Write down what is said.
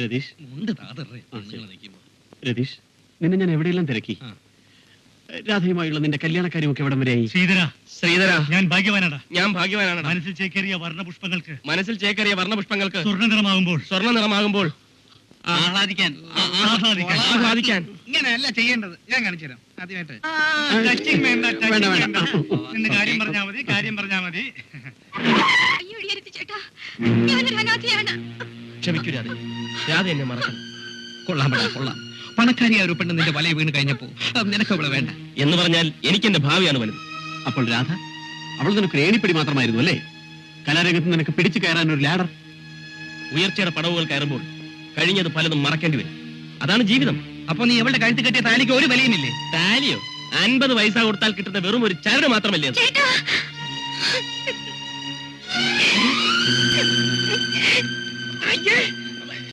രതീഷ് മുണ്ട് താതറേ രതീഷ്, നിന്നെ ഞാൻ എവിടെയെല്ലാം തിരക്കി. രാധയുമായുള്ള നിന്റെ കല്യാണക്കാര്യമൊക്കെ എവിടം വരെയായി? ശ്രീധര, ഞാൻ ഭാഗ്യവാനാണ്. മനസ്സിൽ ചേക്കേറിയ വർണ്ണപുഷ്പങ്ങൾക്ക് സ്വർണ്ണ നിറമാകുമ്പോൾ ആഹ്ലാദിക്കാൻ ഇങ്ങനെയല്ല ചെയ്യേണ്ടത്. ഞാൻ കാണിച്ചു തരാം. ആദ്യമായിട്ട് നിന്ന് കാര്യം പറഞ്ഞാ മതി. ക്ഷമിക്കൂ രാധ, രാധ എന്നെ മറക്കണം. കൊള്ളാം പണക്കാരിയായ ഒരു പെണ്ണ് നിന്റെ വലയ വീണ് കഴിഞ്ഞപ്പോ നിനക്ക് അവളെ വേണ്ട എന്ന് പറഞ്ഞാൽ എനിക്ക് എന്റെ ഭാവിയാണ് വലുത്. അപ്പോൾ രാധ അവൾ നിനക്ക് ഏണിപ്പടി മാത്രമായിരുന്നു അല്ലേ? കലാരംഗത്ത് നിനക്ക് പിടിച്ചു കയറാൻ ഒരു ലാഡർ. ഉയർച്ചയുടെ പടവുകൾ കയറുമ്പോൾ കഴിഞ്ഞത് പലതും മറക്കേണ്ടി വരും. അതാണ് ജീവിതം. അപ്പൊ നീ അവളുടെ കഴുത്ത് കെട്ടിയ താലിക്ക് ഒരു വിലയുമില്ലേ? താലിയോ? 50 പൈസ കൊടുത്താൽ കിട്ടുന്ന വെറും ഒരു ചരട് മാത്രമല്ലേ? അയ്യേ